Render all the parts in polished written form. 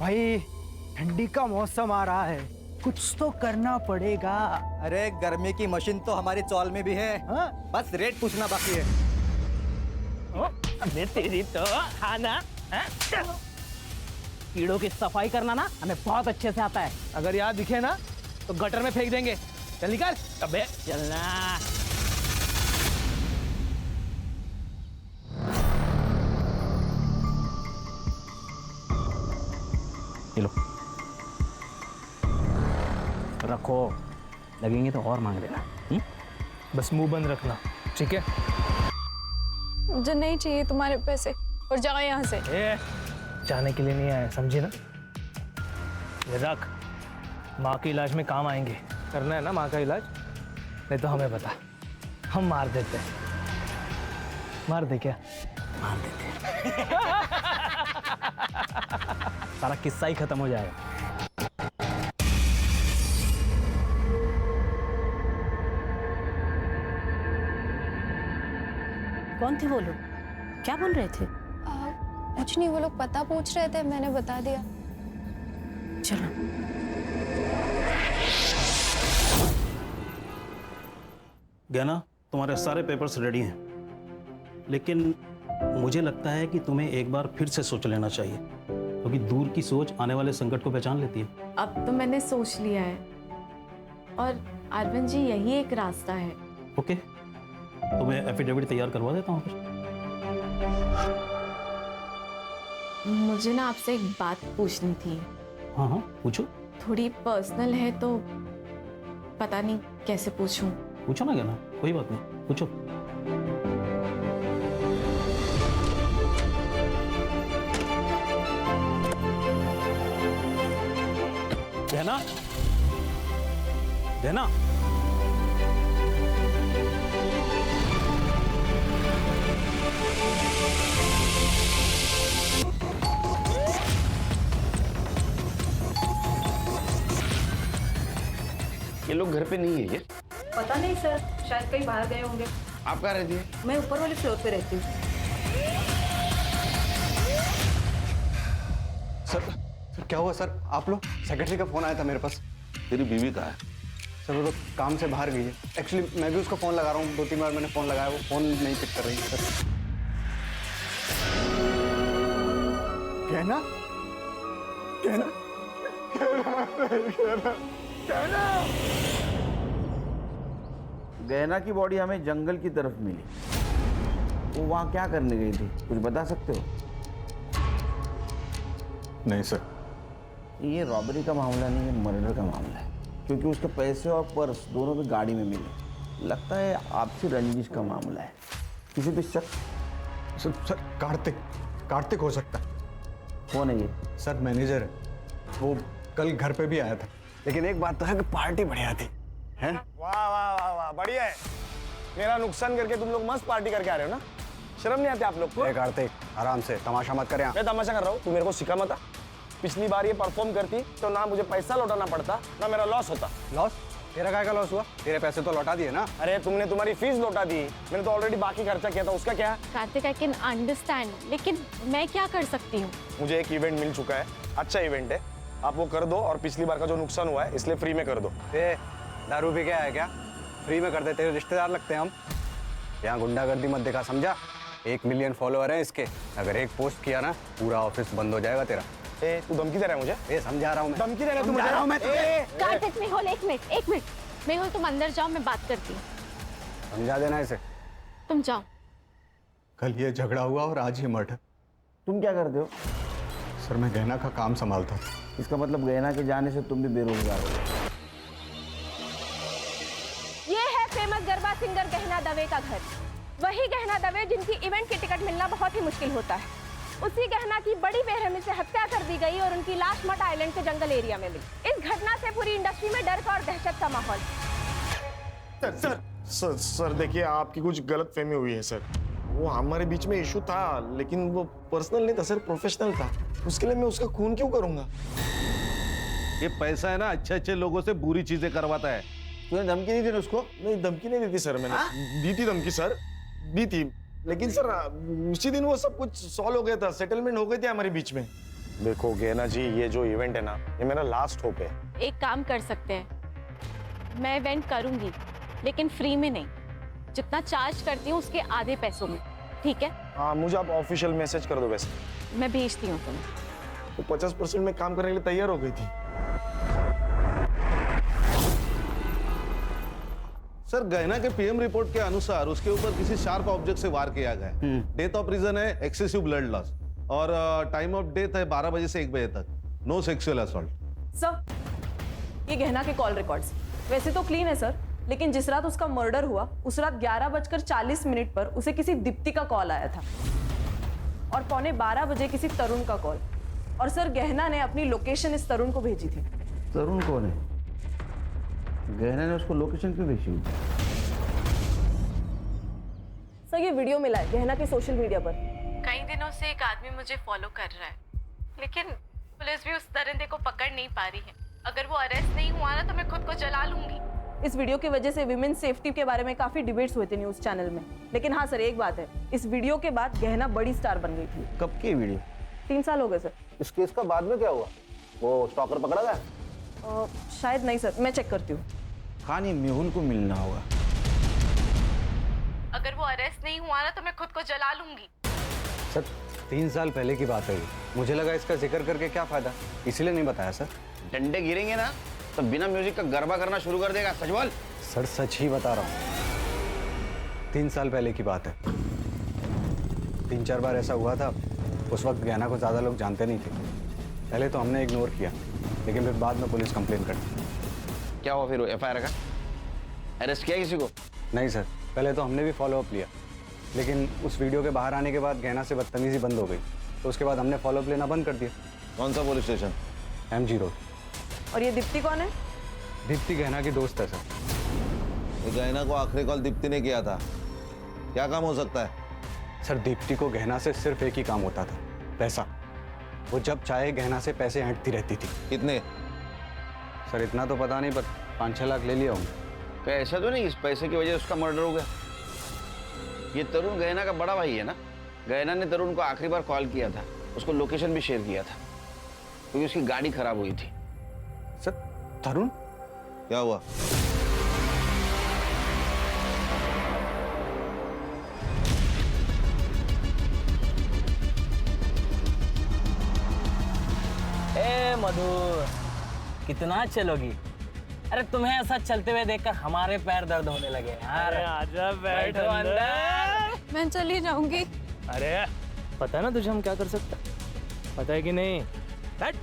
भाई ठंडी का मौसम आ रहा है, कुछ तो करना पड़ेगा। अरे गर्मी की मशीन तो हमारी चौल में भी है। हाँ? बस रेट पूछना बाकी है। अबे तेरी तो खाना कीड़ों की सफाई करना ना हमें बहुत अच्छे से आता है। अगर यहाँ दिखे ना तो गटर में फेंक देंगे। चल निकल। अबे चलना। लो रखो, लगेंगे तो और मांग देना। बस मुंह बंद रखना, ठीक है? मुझे नहीं चाहिए तुम्हारे पैसे, और जाओ यहाँ से। जाने के लिए नहीं आया, समझी ना? ये रख, माँ के इलाज में काम आएंगे। करना है ना माँ का इलाज? नहीं तो हमें बता, हम मार देते हैं। मार दे क्या? मार देते। सारा किस्सा ही खत्म हो जाएगा। कौन थे वो लोग? क्या बोल रहे थे? कुछ नहीं, वो लोग पता पूछ रहे थे, मैंने बता दिया। चलो। गहना, तुम्हारे सारे पेपर्स रेडी हैं, लेकिन मुझे लगता है कि तुम्हें एक बार फिर से सोच लेना चाहिए, क्योंकि दूर की सोच आने वाले संकट को पहचान लेती है। अब तो मैंने सोच लिया है, और अरविंद जी यही एक रास्ता है। ओके, तो मैं एफिडेविट तैयार करवा देता हूँ फिर। मुझे ना आपसे एक बात पूछनी थी। हाँ हाँ, पूछो। थोड़ी पर्सनल है तो पता नहीं कैसे पूछूं। पूछो ना गहना, कोई बात नहीं, पूछो। गहना, गहना, ये लोग घर पे नहीं है। ये पता नहीं सर, शायद कहीं बाहर गए होंगे। आप कहाँ रहती है? मैं ऊपर वाले फ्लोर पे रहती हूँ। सर क्या हुआ सर? आप लोग, सेक्रेटरी का फोन आया था मेरे पास। तेरी बीवी कहाँ है? सर वो तो काम से बाहर गई है। एक्चुअली मैं भी उसको फोन लगा रहा हूँ, 2-3 बार मैंने फोन लगाया, वो फोन नहीं पिक कर रही है सर। कहना कहना कहना कहना गहना की बॉडी हमें जंगल की तरफ मिली। वो वहाँ क्या करने गई थी, कुछ बता सकते हो? नहीं सर। ये रॉबरी का मामला नहीं है, मर्डर का मामला है, क्योंकि उसके पैसे और पर्स दोनों भी गाड़ी में मिले। लगता है आपसी रंजिश का मामला है। किसी पे शक? सर कार्तिक हो सकता है। कौन है ये? सर मैनेजर है, वो कल घर पे भी आया था। लेकिन एक बात तो है कि पार्टी बढ़िया थी, हैं? वाह वाह वाह वाह, बढ़िया है। मेरा नुकसान करके तुम लोग मस्त पार्टी करके आ रहे हो ना? शर्म नहीं आती आप लोग को? कार्तिक आराम से, तमाशा मत कर। मैं तमाशा कर रहा हूँ, तू मेरे को सिखा मत। पिछली बार ये परफॉर्म करती तो ना मुझे पैसा लौटाना पड़ता, ना मेरा लॉस होता। लॉस? तेरा काय का लॉस हुआ? तेरे पैसे तो लौटा दिए ना। अरे तुमने तुम्हारी फीस लौटा दी, मैंने तो ऑलरेडी बाकी खर्चा किया था, उसका क्या? कार्तिक, आई कैन अंडरस्टैंड, लेकिन मैं क्या कर सकती हूँ? मुझे एक इवेंट मिल चुका है, अच्छा इवेंट है, आप वो कर दो, और पिछली बार का जो नुकसान हुआ है इसलिए फ्री में कर दो। दारू पी के आया क्या? फ्री में कर दे, तेरे रिश्तेदार लगते हैं हम। यहाँ गुंडागर्दी मत दिखा, समझा? 1 मिलियन फॉलोअर हैं इसके, अगर एक पोस्ट किया ना पूरा ऑफिस बंद हो जाएगा तेरा। तू धमकी दे रहा है मुझे? समझा रहा हूँ मैं। धमकी दे रहा है तू मुझे? कार्तिक, मेहुल, एक मिनट, मेहुल तुम अंदर जाओ, मैं बात करती हूँ। समझा देना इसे। तुम जाओ। कल ये झगड़ा हुआ और आज ये मर्डर। तुम क्या करते हो? सर मैं गहना का काम संभालता हूँ। इसका मतलब गहना के जाने से तुम भी बेरोजगार हो। ये है फेमस गरबा सिंगर गहना दवे का घर। वही गहना दवे जिनकी इवेंट की टिकट मिलना बहुत ही मुश्किल होता है। उसी गहना की बड़ी बेरहमी से हत्या कर दी गई और उनकी लाश मट आइलैंड के जंगल एरिया में मिली। इस घटना से पूरी इंडस्ट्री में डर का और दहशत का माहौल। सर देखिए, आपकी कुछ गलतफहमी हुई है सर। वो हमारे बीच में इशू था, लेकिन वो पर्सनल नहीं था सर, प्रोफेशनल था। उसके लिए मैं उसका खून क्यों करूंगा? ये पैसा है ना, अच्छे अच्छे लोगों से बुरी चीजें करवाता है। तूने धमकी नहीं दी उसको? नहीं, धमकी नहीं दी थी सर मैंने। दी थी धमकी सर, दी थी, लेकिन सर उसी दिन वो सब कुछ सॉल्व हो गया था, सेटलमेंट हो गई थी हमारे बीच में। देखो गहना जी, ये जो इवेंट है ना, ये मेरा लास्ट होप है। एक काम कर सकते हैं, मैं इवेंट करूंगी लेकिन फ्री में नहीं, जितना चार्ज करती हूँ उसके आधे पैसों में, ठीक है? हाँ, मुझे आप ऑफिशियल मैसेज कर दो। वैसे मैं भेजती हूँ तुम्हें। वो 50% में काम करने के लिए तैयार हो गई थी। सर, गहना के पीएम रिपोर्ट के अनुसार उसके ऊपर किसी शार्प ऑब्जेक्ट से वार किया गया है। डेथ ऑफ रीजन है एक्सेसिव ब्लड लॉस और टाइम ऑफ डेथ है 12 बजे से 1 बजे तक। No sexual assault. सर, ये गहना के कॉल रिकॉर्ड्स वैसे तो क्लीन है सर, लेकिन जिस रात उसका मर्डर हुआ उस रात 11:40 पर उसे किसी दीप्ति का कॉल आया था और 11:15 बजे किसी तरुण का कॉल। और सर, गहना ने अपनी लोकेशन इस तरुण को भेजी थी। तरुण कौन है? गहना ने उसको लोकेशन क्यों भेजी? सर, ये वीडियो मिला है गहना के सोशल मीडिया पर। कई दिनों से एक आदमी मुझे फॉलो कर रहा है, लेकिन पुलिस भी उस दरिंदे को पकड़ नहीं पा रही है। अगर वो अरेस्ट नहीं हुआ ना तो मैं खुद को जला लूंगी। इस वीडियो की वजह से विमेन सेफ्टी के बारे में काफी डिबेट्स हुए थे न्यूज चैनल में। लेकिन हाँ सर, एक बात है, इस वीडियो के बाद गहना बड़ी स्टार बन गई थी। कब की वीडियो? 3 साल हो गए सर। इस केस का बाद में क्या हुआ? वो स्टॉकर पकड़ा गया? शायद नहीं सर, मैं चेक करती हूँ। कहानी मेहुल को मिलना होगा। अगर वो अरेस्ट नहीं हुआ ना तो मैं खुद को जला लूंगी। सर, 3 साल पहले की बात है ये। मुझे लगा इसका जिक्र करके क्या फायदा, इसीलिए नहीं बताया सर। डंडे गिरेंगे ना तो बिना म्यूजिक का गरबा करना शुरू कर देगा। सच बोल। सर, सच ही बता रहा हूँ। 3 साल पहले की बात है। 3-4 बार ऐसा हुआ था। उस वक्त गहना को ज़्यादा लोग जानते नहीं थे। पहले तो हमने इग्नोर किया, लेकिन फिर बाद में पुलिस कंप्लेन कर दी। क्या हुआ फिर? FIR का अरेस्ट किया किसी को? नहीं सर, पहले तो हमने भी फॉलोअप लिया, लेकिन उस वीडियो के बाहर आने के बाद गहना से बदतमीजी बंद हो गई, तो उसके बाद हमने फॉलोअप लेना बंद कर दिया। कौन सा पुलिस स्टेशन? MG road. और ये दीप्ति कौन है? दीप्ति गहना की दोस्त है सर। ये गहना को आखिरी कॉल दीप्ति ने किया था। क्या काम हो सकता है? सर, दीप्ति को गहना से सिर्फ एक ही काम होता था, पैसा। वो जब चाहे गहना से पैसे ऐंठती रहती थी। कितने? सर, इतना तो पता नहीं, पर 5-6 लाख ले लिया हूँ। क्या ऐसा तो नहीं इस पैसे की वजह से उसका मर्डर हो गया? ये तरुण गहना का बड़ा भाई है ना? गहना ने तरुण को आखिरी बार कॉल किया था, उसको लोकेशन भी शेयर किया था, क्योंकि उसकी गाड़ी खराब हुई थी। सर, तरुण? क्या हुआ? ए मधु, कितना चलोगी? अरे तुम्हें ऐसा चलते हुए देखकर हमारे पैर दर्द होने लगे यार। आजा बैठो अंदर। मैं चली जाऊंगी। अरे पता है ना तुझे हम क्या कर सकते हैं? पता है कि नहीं? बैठ।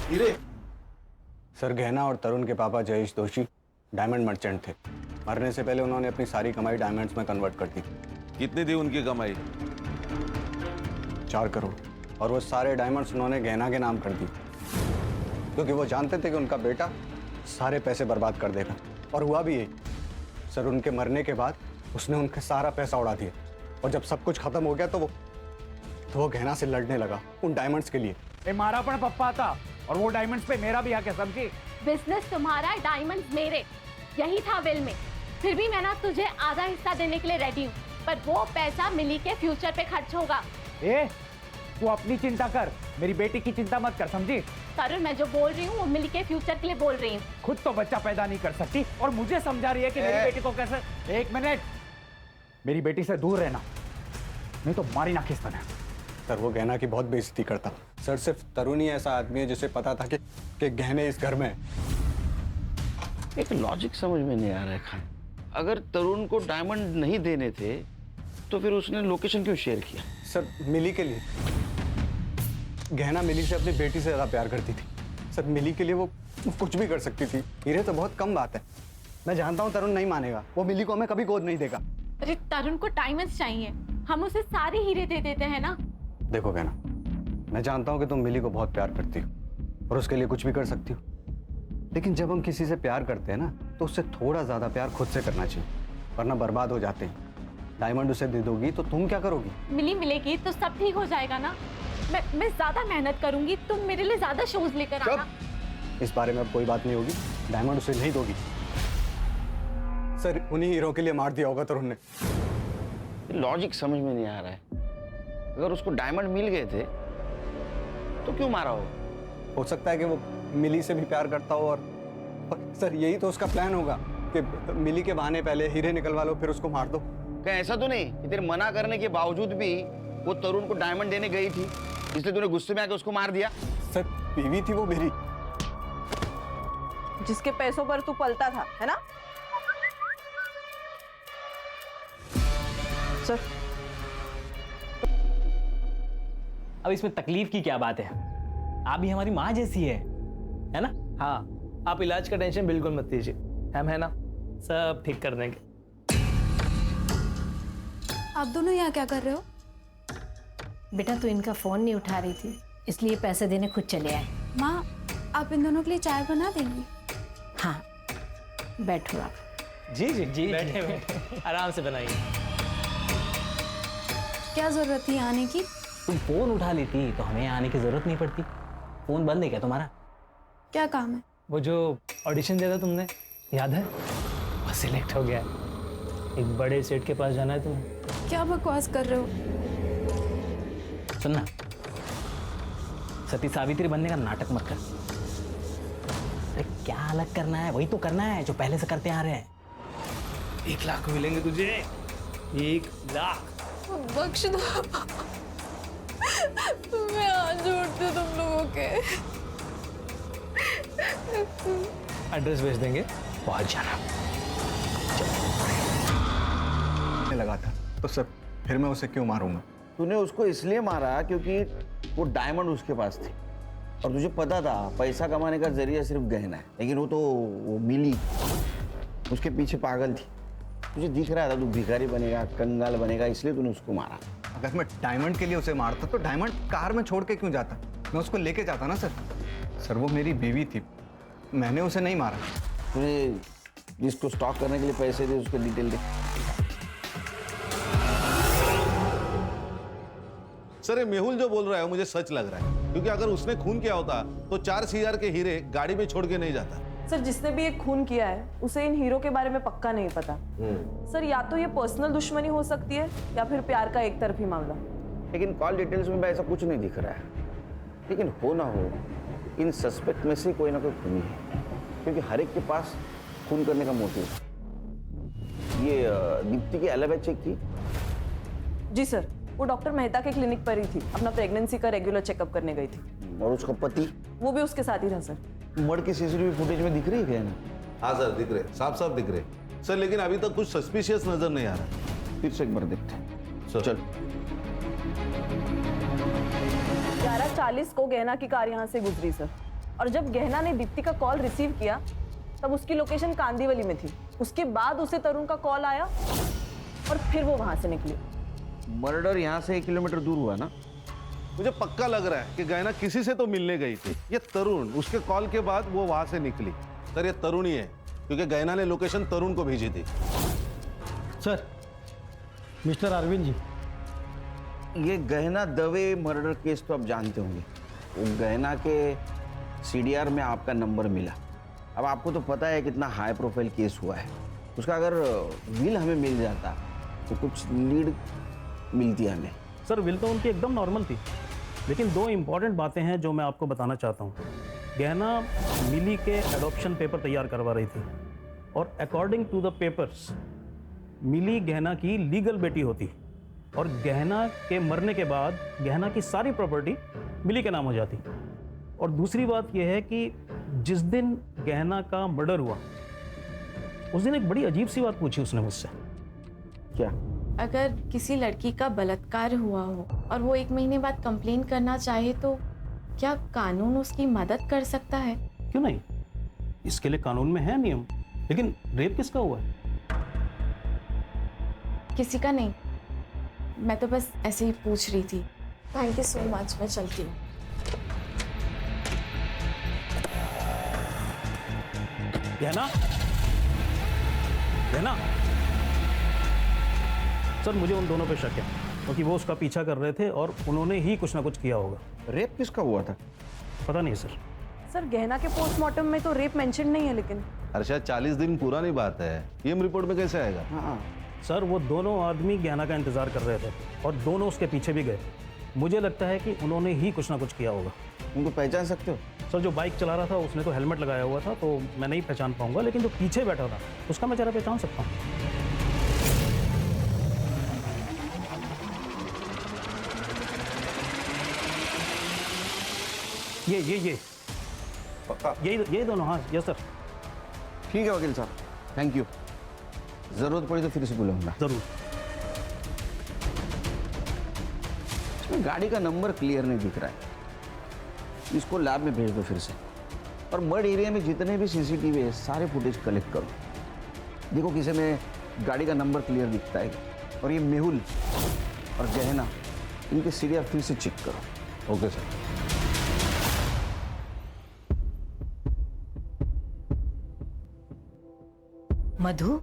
हीरे? सर, गहना और तरुण के पापा जयेश दोषी डायमंड मर्चेंट थे। मरने से पहले उन्होंने अपनी सारी कमाई डायमंड्स में कन्वर्ट कर दी। कितनी थी उनकी कमाई? 4 करोड़। और वो सारे डायमंड्स उन्होंने गहना के नाम कर दी, क्योंकि वो जानते थे कि उनका बेटा सारे पैसे बर्बाद कर देगा। और हुआ भी यही। सर, उनके मरने के बाद उसने उनका सारा पैसा उड़ा दिया, और जब सब कुछ खत्म हो गया तो वो गहना से लड़ने लगा उन डायमंड्स के लिए। मारा पण पप्पा था और वो डायमंड्स पे मेरा भी हक है, समझी? बिजनेस तुम्हारा, डायमंड्स मेरे, यही था विल में। फिर भी मैं ना तुझे आधा हिस्सा देने के लिए रेडी हूँ, पर वो पैसा मिली के फ्यूचर पे खर्च होगा। तू अपनी चिंता कर, मेरी बेटी की चिंता मत कर, समझी? तरुण, मैं जो बोल रही हूँ वो मिली के फ्यूचर के लिए बोल रही हूँ। खुद तो बच्चा पैदा नहीं कर सकती और मुझे समझा रही है कि मेरी बेटी को कैसे। 1 मिनट, मेरी बेटी से दूर रहना, नहीं तो मारी ना किस तरह। सर, वो गहना की बहुत बेइज्जती करता। सर, सिर्फ तरुण ही ऐसा आदमी है जिसे पता था कि गहने इस घर में है। एक लॉजिक समझ में नहीं आ रहा है खान। अगर तरुण को डायमंड नहीं देने थे तो फिर उसने लोकेशन क्यों शेयर किया? सर, मिली के लिए। गहना मिली से अपनी बेटी से ज्यादा प्यार करती थी। सर, मिली के लिए वो कुछ भी कर सकती थी। हीरे तो बहुत कम बात है। मैं जानता हूँ तरुण नहीं मानेगा, वो मिली को हमें कभी गोद नहीं देगा। अरे तरुण को डायमंड्स चाहिए, हम उसे सारे हीरे दे देते हैं ना। देखो गहना, मैं जानता हूँ कि तुम मिली को बहुत प्यार करती हो और उसके लिए कुछ भी कर सकती हो, लेकिन जब हम किसी से प्यार करते हैं ना तो उससे थोड़ा ज्यादा प्यार खुद से करना चाहिए, वरना बर्बाद हो जाते हैं। डायमंड उसे दे दोगी तो तुम क्या करोगी? मिली मिलेगी तो सब ठीक हो जाएगा ना। मैं ज्यादा मेहनत करूंगी, तुम मेरे लिए ज्यादा शूज लेकर आना। इस बारे में अब कोई बात नहीं होगी, डायमंड उसे नहीं दोगी। सर उन्हीं हीरो के लिए मार दिया होगा तरुण ने। लॉजिक समझ में नहीं आ रहा है। अगर उसको डायमंड मिल गए थे तो क्यों मारा हो सकता है कि वो मिली से भी प्यार करता हो और सर यही तो उसका प्लान होगा कि मिली के बहाने पहले हीरे निकलवा लो फिर उसको मार दो। क्या ऐसा तो नहीं कि तेरे मना करने के बावजूद भी वो तरुण को डायमंड देने गई थी, इसलिए तूने गुस्से में आके उसको मार दिया? सर बीवी थी वो मेरी। जिसके पैसों पर तू पलता था, है ना? सर अब इसमें तकलीफ की क्या बात है? आप भी हमारी माँ जैसी है ना? हाँ, आप इलाज का टेंशन बिल्कुल मत लीजिए, हम है ना, सब ठीक कर देंगे। आप दोनों यहाँ क्या कर रहे हो? बेटा तू इनका फोन नहीं उठा रही थी, इसलिए पैसे देने खुद चले आए। माँ, आप इन दोनों के लिए चाय बना देंगी? हाँ, बैठो आप। जी जी जी, बैठे बैठे आराम से बनाइए। क्या जरूरत थी आने की? तुम फोन उठा लेती तो हमें आने की जरूरत नहीं पड़ती। फोन बंद है क्या तुम्हारा? क्या काम है? वो जो ऑडिशन दिया था तुमने, याद है? वो सिलेक्ट हो गया है। एक बड़े सेट के पास जाना है तुम्हें। क्या बकवास कर रहे हो? सुनना, सती सावित्री बनने का नाटक मत कर। अरे क्या अलग करना है? वही तो करना है जो पहले से करते आ रहे हैं। 1 लाख मिलेंगे तुझे, 1 लाख। बख्श दो, मैं हाथ जोड़ती हूँ तुम लोगों के। एड्रेस भेज देंगे, पहुंच जाना। लगा था तो सर फिर मैं उसे क्यों मारूंगा? तूने उसको इसलिए मारा क्योंकि वो डायमंड उसके पास थी और तुझे पता था पैसा कमाने का जरिया सिर्फ गहना है, लेकिन वो मिली उसके पीछे पागल थी। तुझे दिख रहा था तू भिखारी बनेगा, कंगाल बनेगा, इसलिए तूने उसको मारा। अगर मैं डायमंड के लिए उसे मारता तो डायमंड कार में छोड़ के क्यों जाता? मैं उसको लेके जाता ना सर। सर वो मेरी बीवी थी, मैंने उसे नहीं मारा। तूने जिसको स्टॉक करने के लिए पैसे दे उसके डिटेल दे। सर ये मेहुल जो बोल रहा है मुझे सच लग रहा है, क्योंकि अगर उसने खून किया होता तो 4 CR के हीरे गाड़ी में छोड़ के नहीं जाता। सर जिसने भी एक खून किया है उसे इन हीरो के बारे में पक्का नहीं पता। सर या तो ये पर्सनल दुश्मनी हो सकती है या फिर प्यार का एक तरफी मामला। लेकिन कॉल डिटेल्स में ऐसा कुछ नहीं दिख रहा है, लेकिन हो ना हो इन सस्पेक्ट में से कोई ना कोई खूनी है, क्योंकि हर एक के पास खून करने का मोटिव है। ये दीप्ति की एलिबी चेक की? जी सर, वो डॉक्टर मेहता के क्लिनिक पर ही थी, अपना प्रेगनेंसी का रेगुलर चेकअप करने गई थी। और उसका पति? वो भी उसके साथ ही था सर। मर्डर की CCTV फुटेज में दिख रही है ना? हाँ सर दिख रहे, साफ साफ दिख रहे सर, लेकिन अभी तक कुछ सस्पिशियस नजर नहीं आ रहा। फिर से एक बार देखते हैं। चल। 11:40 को गहना की कार यहाँ से गुजरी सर, और जब गहना ने दीप्ति का कॉल रिसीव किया तब उसकी लोकेशन कांदीवली में थी। उसके बाद उसे तरुण का कॉल आया और फिर वो वहां से निकली। मर्डर यहाँ से 1 किलोमीटर दूर हुआ ना? मुझे पक्का लग रहा है कि गहना किसी से तो मिलने गई थी। ये तरुण, उसके कॉल के बाद वो वहां से निकली। सर ये तरुण ही है, क्योंकि गहना ने लोकेशन तरुण को भेजी थी। सर, मिस्टर अरविंद जी, ये गहना दवे मर्डर केस तो आप जानते होंगे। वो गहना के CDR में आपका नंबर मिला। अब आपको तो पता है कितना हाई प्रोफाइल केस हुआ है। उसका अगर विल हमें मिल जाता तो कुछ लीड मिलती है हमें। सर विल तो उनकी एकदम नॉर्मल थी, लेकिन 2 इंपॉर्टेंट बातें हैं जो मैं आपको बताना चाहता हूँ। गहना मिली के एडॉप्शन पेपर तैयार करवा रही थी और अकॉर्डिंग टू द पेपर्स मिली गहना की लीगल बेटी होती और गहना के मरने के बाद गहना की सारी प्रॉपर्टी मिली के नाम हो जाती। और दूसरी बात यह है कि जिस दिन गहना का मर्डर हुआ उस दिन एक बड़ी अजीब सी बात पूछी उसने मुझसे। क्या? अगर किसी लड़की का बलात्कार हुआ हो और वो 1 महीने बाद कंप्लेन करना चाहे तो क्या कानून उसकी मदद कर सकता है? क्यों नहीं, इसके लिए कानून में है नियम। लेकिन रेप किसका हुआ है? किसी का नहीं, मैं तो बस ऐसे ही पूछ रही थी। थैंक यू सो मच, मैं चलती हूँ। गहना, गहना। सर मुझे उन दोनों पे शक है। क्योंकि वो उसका पीछा कर रहे थे और उन्होंने ही कुछ ना कुछ किया होगा। रेप किसका हुआ था? पता नहीं सर। सर गहना के पोस्टमार्टम में तो रेप मेंशन नहीं है, लेकिन अरे शायद 40 दिन पुरानी बात है, पीएम रिपोर्ट में कैसे आएगा? हाँ सर वो दोनों आदमी गहना का इंतजार कर रहे थे और दोनों उसके पीछे भी गए। मुझे लगता है कि उन्होंने ही कुछ ना कुछ किया होगा। उनको पहचान सकते हो? सर जो बाइक चला रहा था उसने तो हेलमेट लगाया हुआ था, तो मैं नहीं पहचान पाऊंगा, लेकिन जो पीछे बैठा था उसका मैं जरा पहचान सकता हूँ। ये पक्का? यही दोनों, हाँ यस सर। ठीक है वकील साहब, थैंक यू। जरूरत पड़ी तो फिर से बुलाऊंगा। जरूर। इसमें गाड़ी का नंबर क्लियर नहीं दिख रहा है, इसको लैब में भेज दो फिर से। और मड एरिया में जितने भी सीसीटीवी है सारे फुटेज कलेक्ट करो, देखो किसी में गाड़ी का नंबर क्लियर दिखता है। और ये मेहुल और गहना, इनके सीरियल फिर से चेक करो। Okay sir. मधु,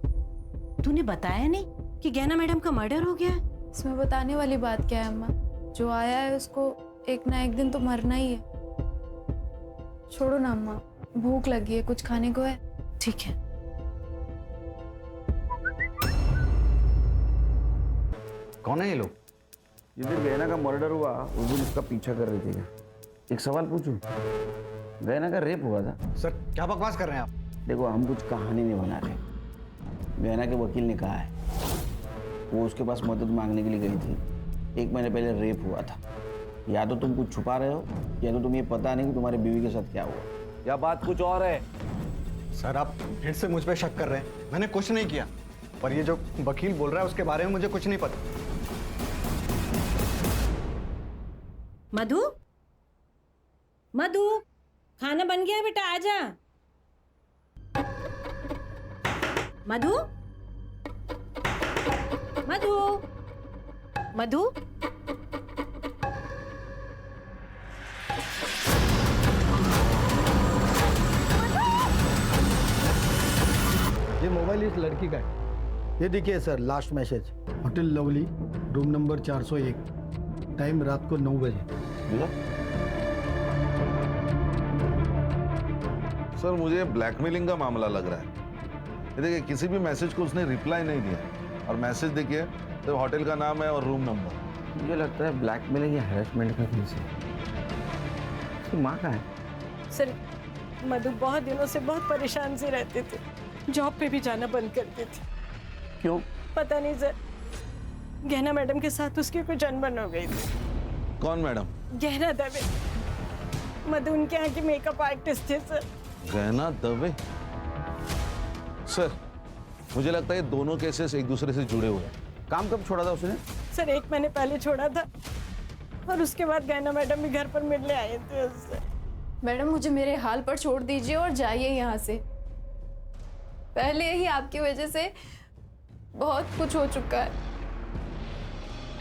तूने बताया नहीं कि गहना मैडम का मर्डर हो गया है? इसमें बताने वाली बात क्या है अम्मा? जो आया है उसको एक ना एक दिन तो मरना ही है। छोड़ो ना अम्मा, भूख लगी है, कुछ खाने को है? ठीक है। कौन है ये लोग? जिस दिन गहना का मर्डर हुआ उस दिन उसका पीछा कर रहे थे। एक सवाल पूछूं, गहना का रेप हुआ था? सर क्या बकवास कर रहे हैं आप? देखो हम कुछ कहानी नहीं बना रहे, गहना के वकील ने कहा है वो उसके पास मदद मांगने के लिए गई थी। 1 महीने पहले रेप हुआ था। या तो तुम कुछ छुपा रहे हो या तो तुम्हें पता नहीं कि तुम्हारी बीवी के साथ क्या हुआ, या बात कुछ और है। सर आप फिर से मुझ पे शक कर रहे हैं, मैंने कुछ नहीं किया। पर ये जो वकील बोल रहा है उसके बारे में मुझे कुछ नहीं पता। मधु, मधु, खाना बन गया बेटा, आजा। मधु, मधु, मधु। ये मोबाइल इस लड़की का है। ये देखिए sir, last message, hotel lovely, room number 401, time रात को 9 बजे। सर मुझे ब्लैकमेलिंग का मामला लग रहा है। ये देखिए किसी भी मैसेज को उसने रिप्लाई नहीं दिया, और मैसेज देखिए तो होटल का नाम है और रूम नंबर। मुझे लगता है ब्लैकमेलिंग या हैरेसमेंट का केस है। उसकी माँ कहाँ है? सर मधु बहुत दिनों से बहुत परेशान से रहते थे, जॉब पे भी जाना बंद कर दी थी। क्यों? पता नहीं सर, गहना मैडम के साथ उसकी कुछ अनबन हो गई थी। कौन मैडम? गहना दवे, मधु उनके यहाँ की मेकअप आर्टिस्ट थे सर। गहना दवे? सर मुझे लगता है ये दोनों केसेस एक दूसरे से जुड़े हुए हैं। काम कब छोड़ा था उसने? सर 1 महीने पहले छोड़ा था, और उसके बाद गहना मैडम भी घर पर मिलने आए थे उससे। मैडम मुझे मेरे हाल पर छोड़ दीजिए और जाइए यहाँ से। पहले ही आपकी वजह से बहुत कुछ हो चुका है।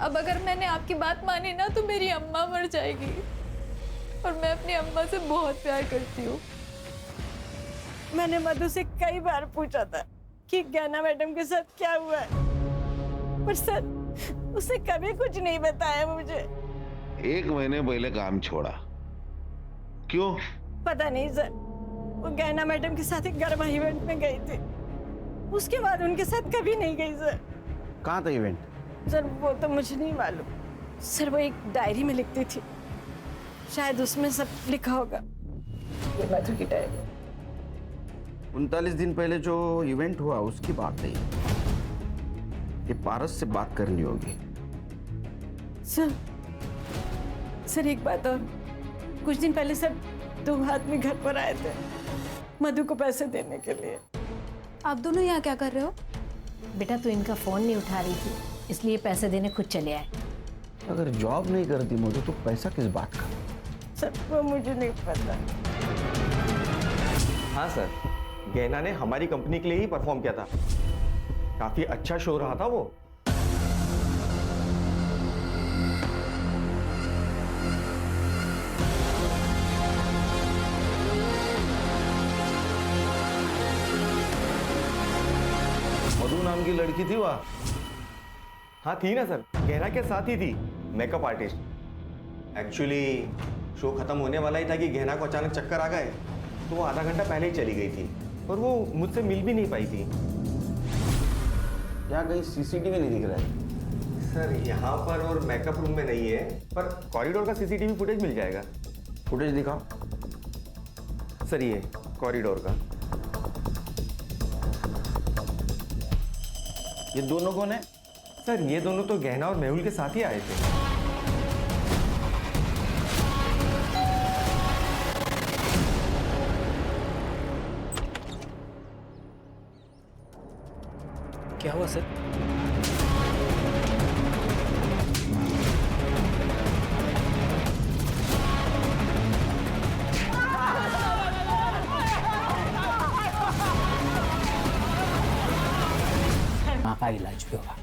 अब अगर मैंने आपकी बात मानी ना तो मेरी अम्मा मर जाएगी, और मैं अपनी अम्मा से बहुत प्यार करती हूँ। मैंने मधु से कई बार पूछा था कि गहना मैडम के साथ क्या हुआ है, पर सर उसने कभी कुछ नहीं बताया मुझे। 1 महीने पहले काम छोड़ा, क्यों? पता नहीं सर, वो गहना मैडम के साथ एक गरबा इवेंट में गई थी, उसके बाद उनके साथ कभी नहीं गई सर। कहाँ था इवेंट? सर वो तो मुझे नहीं मालूम सर, वो एक डायरी में लिखती थी, शायद उसमें सब लिखा होगा। ये मधु की डायरी। 39 दिन पहले जो इवेंट हुआ उसकी बात है ये पारस से बात करनी होगी। सर एक बात और, कुछ दिन पहले सर 2 आदमी घर पर आए थे मधु को पैसे देने के लिए। आप दोनों यहाँ क्या कर रहे हो? बेटा तू इनका फोन नहीं उठा रही थी, इसलिए पैसे देने खुद चले आए। अगर जॉब नहीं करती मधु तो पैसा किस बात का? सर वो मुझे नहीं पता। हाँ सर, गहना ने हमारी कंपनी के लिए ही परफॉर्म किया था, काफी अच्छा शो रहा था वो। मधु नाम की लड़की थी वह? हाँ थी ना सर, गहना के साथ ही थी, मेकअप आर्टिस्ट। एक्चुअली शो खत्म होने वाला ही था कि गहना को अचानक चक्कर आ गए, तो वो आधा घंटा पहले ही चली गई थी और वो मुझसे मिल भी नहीं पाई थी। क्या कहीं सीसीटीवी नहीं दिख रहा है? सर यहाँ पर और मेकअप रूम में नहीं है, पर कॉरिडोर का सीसीटीवी फुटेज मिल जाएगा। फुटेज दिखाओ। सर ये कॉरिडोर का। ये दोनों कौन है? सर ये दोनों तो गहना और मेहुल के साथ ही आए थे। क्या हुआ सर? माँ का इलाज भी होगा।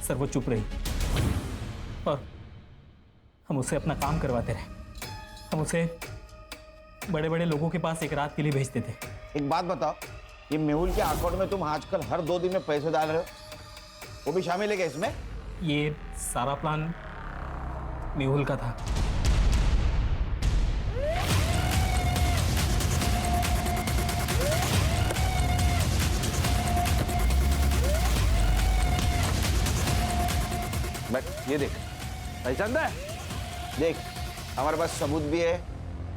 सर वो चुप रही और हम उसे अपना काम करवाते रहे। हम उसे बड़े बड़े लोगों के पास एक रात के लिए भेजते थे। एक बात बताओ, ये मेहुल के अकाउंट में तुम आजकल हर 2 दिन में पैसे डाल रहे हो, वो भी शामिल है क्या इसमें? ये सारा प्लान मेहुल का था। बट ये देख, पहचान है? देख, हमारे पास सबूत भी है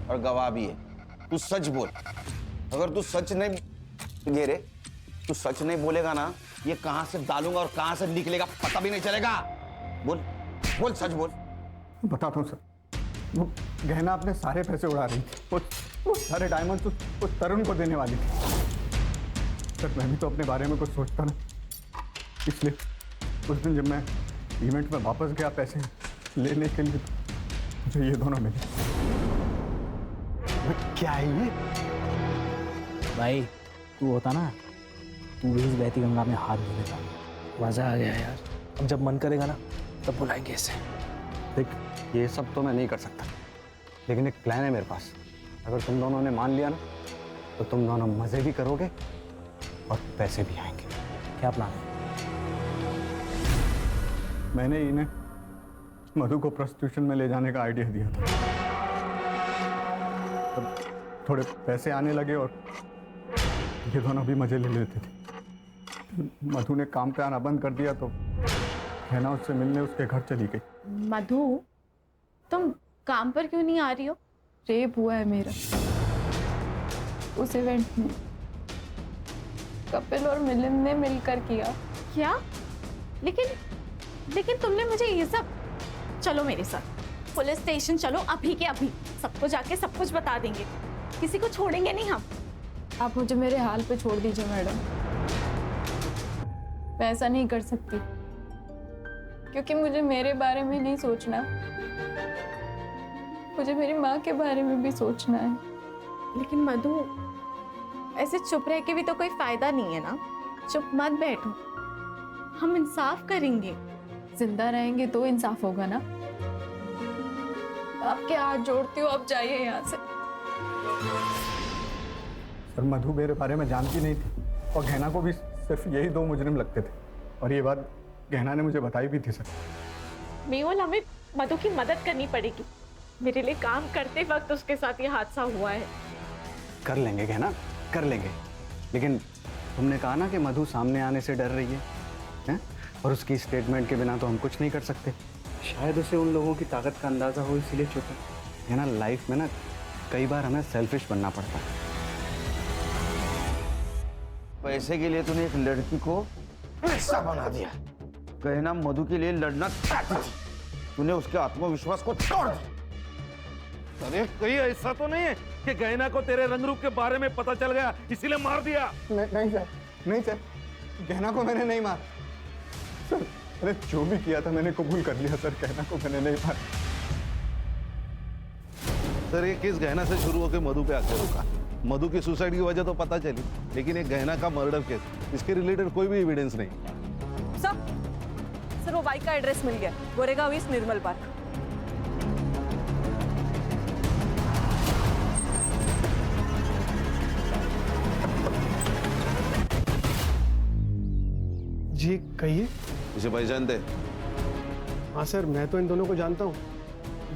और गवाह भी है। तू सच बोल। अगर तू सच नहीं ये रे, तू सच नहीं बोलेगा ना, ये कहां से डालूंगा और कहां से निकलेगा पता भी नहीं चलेगा। बोल बोल, सच बोल। बताता हूँ सर, वो गहना अपने सारे पैसे उड़ा रही थी। वो सारे डायमंड तो तरुण को देने वाली थी। सर मैं भी तो अपने बारे में कुछ सोचता ना, इसलिए उस दिन जब मैं इवेंट में वापस गया पैसे लेने के लिए, मुझे ये दोनों मिले। क्या है ये? भाई तू होता ना, तू भी इस बहती गंगा में हाथ धो लेता। मजा आ गया यार। अब जब मन करेगा ना तब बुलाएंगे इसे। देख ये सब तो मैं नहीं कर सकता, लेकिन एक प्लान है मेरे पास। अगर तुम दोनों ने मान लिया ना, तो तुम दोनों मजे भी करोगे और पैसे भी आएंगे। क्या प्लान है? मैंने इन्हें मधु को प्रोस्टिट्यूशन में ले जाने का आइडिया दिया था। तब थोड़े पैसे आने लगे और ये दोनों भी मजे ले लेते थे। मधु ने काम पे आना बंद कर दिया तो गहना उससे मिलने उसके घर चली गई। मधु, तुम काम पर क्यों नहीं आ रही हो? रेप हुआ है मेरा उस इवेंट में। कपिल और मिलिंद ने मिलकर किया। क्या? लेकिन तुमने मुझे ये सब। चलो मेरे साथ पुलिस स्टेशन चलो, अभी के अभी सबको जाके सब कुछ बता देंगे। किसी को छोड़ेंगे नहीं हम। आप मुझे मेरे हाल पे छोड़ दीजिए मैडम। मैं ऐसा नहीं कर सकती, क्योंकि मुझे मेरे बारे में नहीं सोचना, मुझे मेरी माँ के बारे में भी सोचना है। लेकिन मधु, ऐसे चुप रह के भी तो कोई फायदा नहीं है ना। चुप मत बैठो, हम इंसाफ करेंगे। जिंदा रहेंगे तो इंसाफ होगा ना। आपके हाथ जोड़ती हूँ, आप जाइए यहाँ से। सर मधु मेरे बारे में जानती नहीं थी और गहना को भी सिर्फ यही 2 मुजरिम लगते थे, और ये बात गहना ने मुझे बताई भी थी सर। मेहुल, हमें मधु की मदद करनी पड़ेगी। मेरे लिए काम करते वक्त उसके साथ ये हादसा हुआ है। कर लेंगे गहना, कर लेंगे, लेकिन तुमने कहा ना कि मधु सामने आने से डर रही है? और उसकी स्टेटमेंट के बिना तो हम कुछ नहीं कर सकते। शायद उसे उन लोगों की ताकत का अंदाजा हो, इसीलिए चुप है ना। लाइफ में ना कई बार हमें सेल्फिश बनना पड़ता है। पैसे के लिए तूने एक लड़की को पैसा बना दिया। कहना मधु के लिए लड़ना चाहती थी, तूने उसके आत्मविश्वास को तोड़ दिया। अरे कहीं ऐसा तो नहीं है कि गहना को तेरे रंग रूप के बारे में पता चल गया इसीलिए मार दिया? नहीं सर, नहीं सर, गहना को मैंने नहीं मारा सर। अरे जो भी किया था मैंने कबूल कर लिया सर, गहना को मैंने नहीं मारा। सर ये केस गहना से शुरू होकर मधु पे आके रुका। मधु की सुसाइड की वजह तो पता चली, लेकिन एक गहना का मर्डर केस, इसके रिलेटेड कोई भी एविडेंस नहीं। सर वो बाइक का एड्रेस मिल गया, गोरेगांव ईस्ट निर्मल पार्क। जी कहिए। इसे पहचानते? हाँ सर, मैं तो इन दोनों को जानता हूँ।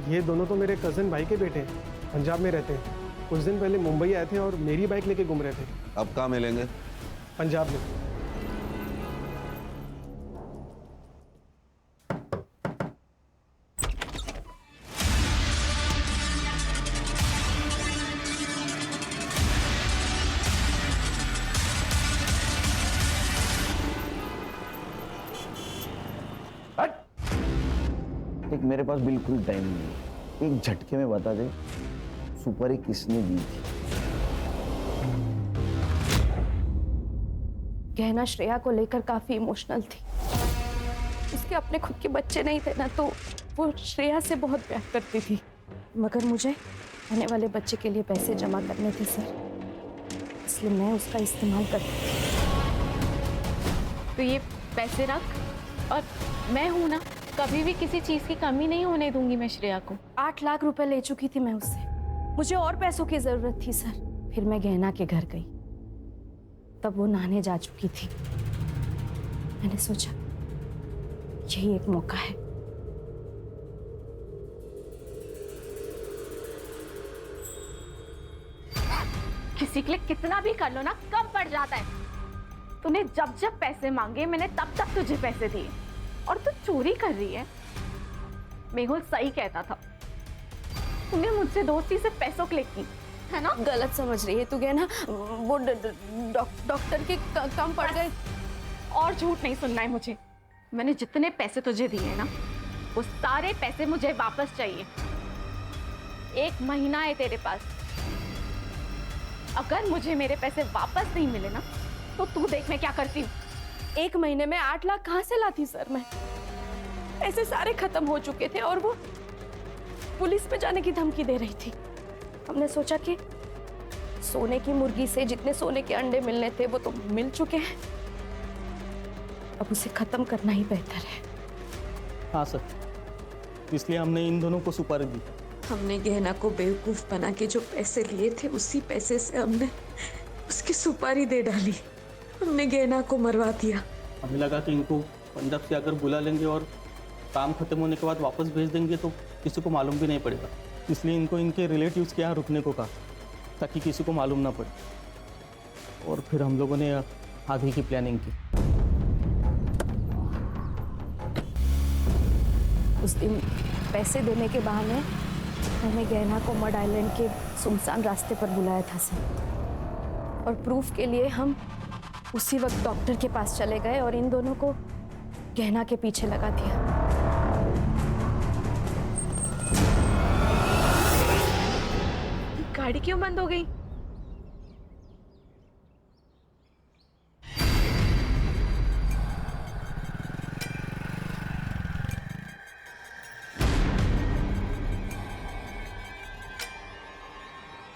ये दोनों तो मेरे कज़न भाई के बेटे हैं, पंजाब में रहते हैं। कुछ दिन पहले मुंबई आए थे और मेरी बाइक लेके घूम रहे थे। अब कहाँ मिलेंगे? पंजाब में। एक मेरे पास बिल्कुल टाइम नहीं है, एक झटके में बता दे सुपारी किसने दी थी? गहना श्रेया को लेकर काफी इमोशनल थी। उसके अपने खुद के बच्चे नहीं थे ना, तो वो श्रेया से बहुत प्यार करती थी। मगर मुझे आने वाले बच्चे के लिए पैसे जमा करने थे सर, इसलिए मैं उसका इस्तेमाल करती थी। तो ये पैसे रख, और मैं हूं ना, कभी भी किसी चीज की कमी नहीं होने दूंगी मैं श्रेया को। 8 लाख रुपए ले चुकी थी मैं उससे। मुझे और पैसों की जरूरत थी सर। फिर मैं गहना के घर गई, तब वो नहाने जा चुकी थी। मैंने सोचा यही एक मौका है। किसी के लिए कितना भी कर लो ना, कम पड़ जाता है। तूने जब जब पैसे मांगे मैंने तब तक तुझे पैसे दिए, और तू चोरी कर रही है। मेहुल सही कहता था, तूने मुझसे दोस्ती से पैसों के लिए की है ना। गलत समझ रही है तू गहना, वो डॉक्टर के कम पड़ गए। और झूठ नहीं सुनना है मुझे। मैंने जितने पैसे तुझे दिए ना, वो सारे पैसे मुझे वापस चाहिए। 1 महीना है तेरे पास। अगर मुझे मेरे पैसे वापस नहीं मिले ना, तो तू देख मैं क्या करती हूँ। 1 महीने में 8 लाख कहाँ से लाती सर मैं? ऐसे सारे खत्म हो चुके थे और वो पुलिस में जाने की धमकी दे रही थी। हमने सोचा कि सोने की मुर्गी से जितने सोने के अंडे मिलने थे वो तो मिल चुके हैं, अब उसे खत्म करना ही बेहतर है। हाँ सर, इसलिए हमने इन दोनों को सुपारी दी। हमने गहना को बेवकूफ बना के जो पैसे लिए थे, उसी पैसे से हमने उसकी सुपारी दे डाली। हमने गहना को मरवा दिया। हमें लगा कि इनको पंजाब से आकर बुला लेंगे और काम खत्म होने के बाद वापस भेज देंगे तो किसी को मालूम भी नहीं पड़ेगा। इसलिए इनको इनके रिलेटिव्स के यहाँ रुकने को कहा, ताकि किसी को मालूम ना पड़े। और फिर हम लोगों ने आगे की प्लानिंग की। उस दिन पैसे देने के बहाने मैंने गहना को मड आइलैंड के सुनसान रास्ते पर बुलाया था सर, और प्रूफ के लिए हम उसी वक्त डॉक्टर के पास चले गए और इन दोनों को गहना के पीछे लगा दिया। गाड़ी क्यों बंद हो गई?